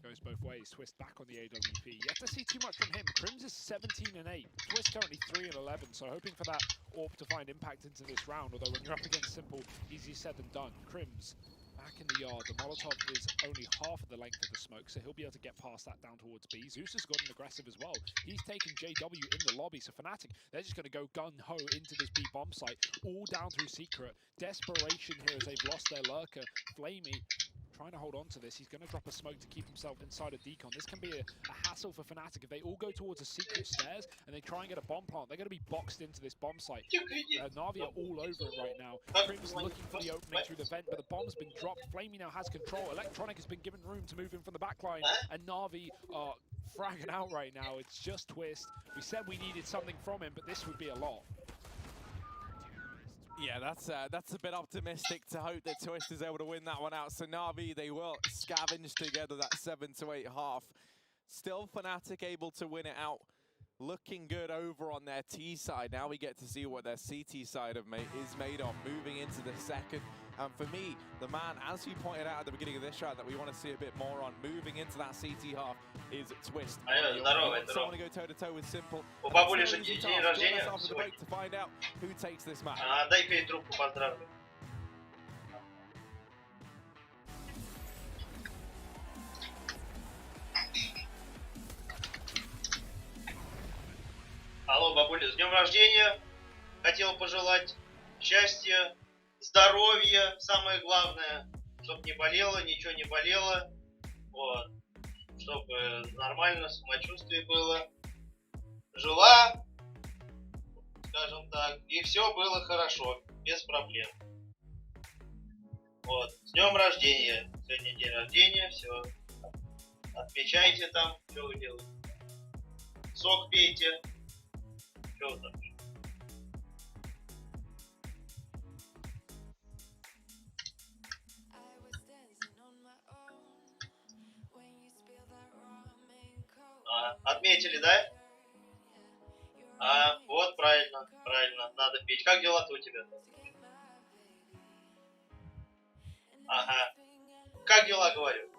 goes both ways. Twist back on the AWP. Yet to see too much from him. Crims is 17 and 8. Twist currently 3 and 11. So hoping for that AWP to find impact into this round. Although when you're up against Simple, easier said than done. Crims back in the yard. The Molotov is only half of the length of the smoke, so he'll be able to get past that down towards B. Zeus has gotten aggressive as well. He's taking JW in the lobby, so Fnatic, they're just going to go gun-ho into this B bomb site, all down through Secret. Desperation here as they've lost their lurker. Flamey trying to hold on to this. He's going to drop a smoke to keep himself inside of Decon. This can be a hassle for Fnatic. If they all go towards the secret stairs and they try and get a bomb plant, they're going to be boxed into this bomb site. Na'Vi are all over it right now. Crim's looking for the opening through the vent, but the bomb's been dropped. Flamey now has control. Electronic has been given room to move in from the back line, and Na'Vi are fragging out right now. It's just Twist. We said we needed something from him, but this would be a lot. Yeah, that's a bit optimistic to hope that Twist is able to win that one out. So Na'Vi, they will scavenge together that 7 to 8 half. Still Fnatic able to win it out. Looking good over on their T side. Now we get to see what their CT side is made of. Moving into the second And for me, the man, as you pointed out at the beginning of this round, that we want to see a bit more on moving into that CT half is Twist. So want to go toe-to-toe with Simple. У бабули же день рождения сегодня. To find out who takes this match. Дай Пей трубку, поздравлю. Алло, бабуля, с днем рождения. Хотел пожелать счастья, здоровья, самое главное, чтобы не болело, ничего не болело, вот, чтобы нормально самочувствие было, жила, скажем так, и все было хорошо, без проблем. Вот, с днем рождения, сегодня день рождения, все, отмечайте там, что вы делаете, сок пейте, что вы там. Отметили, да? Вот, правильно, правильно, надо петь. Как дела-то у тебя? Ага. Как дела, говорю?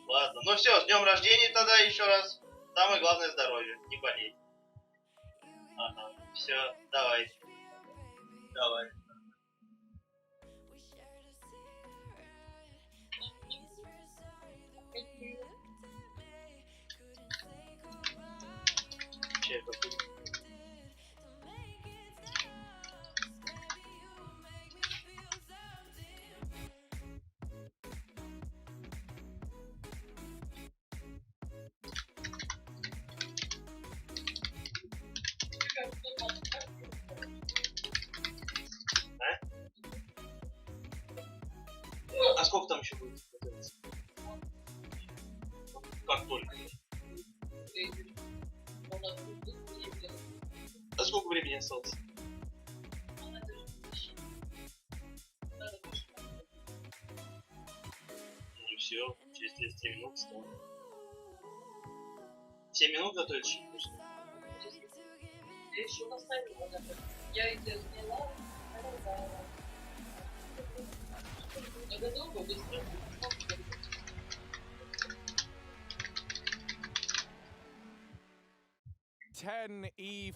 Ладно, ну все, с днем рождения тогда еще раз. Самое главное здоровье, не болей. Ага, все, давай. Давай. А сколько там еще будет? Как только. А сколько времени осталось? Ну все, через 10 минут стало. 7 минут готовишь? Я еще поставила, я это сняла, готова быстро. 10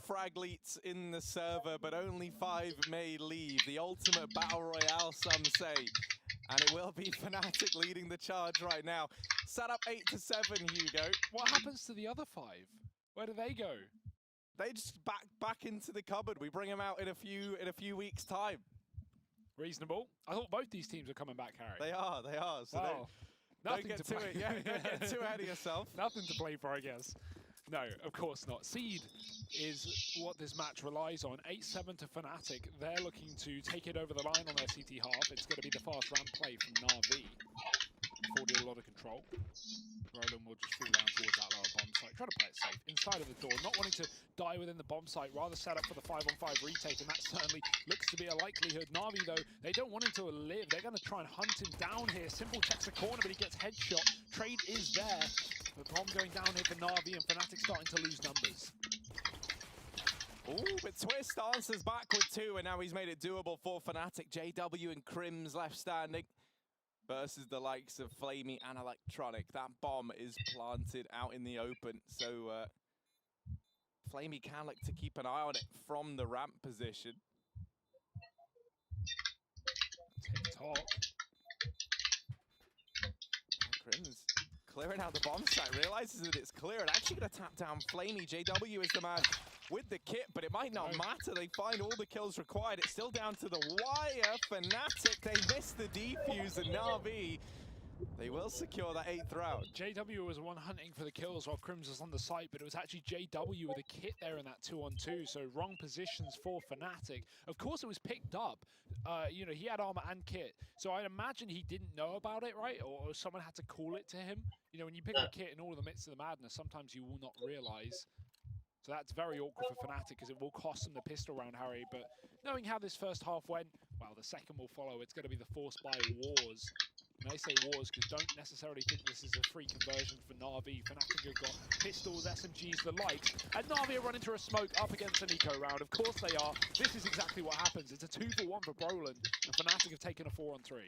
frag leets in the server, but only 5 may leave. The ultimate battle royale, some say. And it will be Fnatic leading the charge right now. Set up 8-7, Hugo. What happens to the other 5? Where do they go? They just back into the cupboard. We bring them out in a few weeks' time. Reasonable. I thought both these teams are coming back, Harry. They are. So wow. Don't get too ahead of yourself. Nothing to play for, I guess. No, of course not. Seed is what this match relies on. 8-7 to Fnatic. They're looking to take it over the line on their CT half. It's going to be the fast ramp play from Na'Vi. Afforded a lot of control. Roland will just fall down towards that lower bomb site. Try to play it safe. Inside of the door. Not wanting to die within the bomb site. Rather set up for the 5-on-5 retake. And that certainly looks to be a likelihood. Na'Vi, though, they don't want him to live. They're going to try and hunt him down here. Simple checks the corner, but he gets headshot. Trade is there. The bomb going down here for Na'Vi, and Fnatic starting to lose numbers. Ooh, but Twist answers back with 2, and now he's made it doable for Fnatic. JW and Crims left standing versus the likes of Flamey and Electronic. That bomb is planted out in the open, so Flamey can look to keep an eye on it from the ramp position. TikTok. Crims clearing out the bomb site, realizes that it's clear and actually going to tap down Flamey. JW is the man with the kit, but it might not matter. They find all the kills required. It's still down to the wire. Fnatic, they missed the defuse, and Na'Vi, they will secure that 8th round. JW was one hunting for the kills while Crims was on the site, but it was actually JW with a kit there in that 2-on-2, so wrong positions for Fnatic. Of course, it was picked up. You know, he had armor and kit, so I imagine he didn't know about it, right? Or someone had to call it to him. You know, when you pick up a kit in all the midst of the madness, sometimes you will not realize. So that's very awkward for Fnatic because it will cost them the pistol round, Harry. But knowing how this first half went, well, the second will follow. It's going to be the Force by Wars. And I say wars because don't necessarily think this is a free conversion for Na'Vi. Fnatic have got pistols, SMGs, the likes. And Na'Vi are running through a smoke up against an eco round. Of course they are. This is exactly what happens. It's a 2-for-1 for Brolin. And Fnatic have taken a 4-on-3.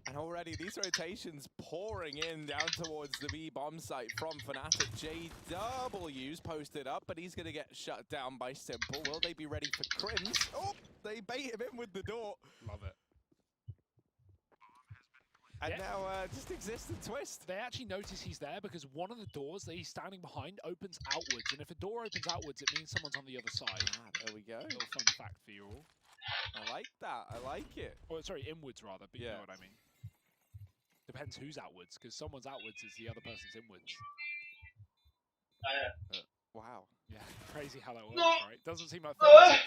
And already these rotations pouring in down towards the B bomb site from Fnatic. JW's posted up, but he's going to get shut down by Simple. Will they be ready for Crims? Oh, they bait him in with the door. Love it. And now just exists and twist. They actually notice he's there because one of the doors that he's standing behind opens outwards. And if a door opens outwards, it means someone's on the other side. Ah, there we go. Little fun fact for you all. I like that. I like it. Or sorry, inwards rather, but you know what I mean. Depends who's outwards, because someone's outwards is the other person's inwards. Wow. Yeah, crazy how that works, right? Doesn't seem like Fnatic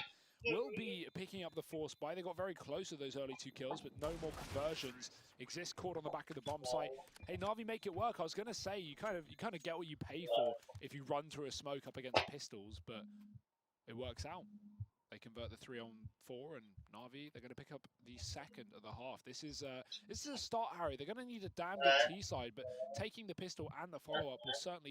will be picking up the force buy. They got very close to those early 2 kills, but no more conversions. Exist caught on the back of the bomb site. Hey, Na'Vi, make it work. I was gonna say you kind of get what you pay for if you run through a smoke up against pistols, but it works out. They convert the 3-on-4, and Na'Vi, they're going to pick up the second of the half. This is a start, Harry. They're going to need a damn good T side, but taking the pistol and the follow-up will certainly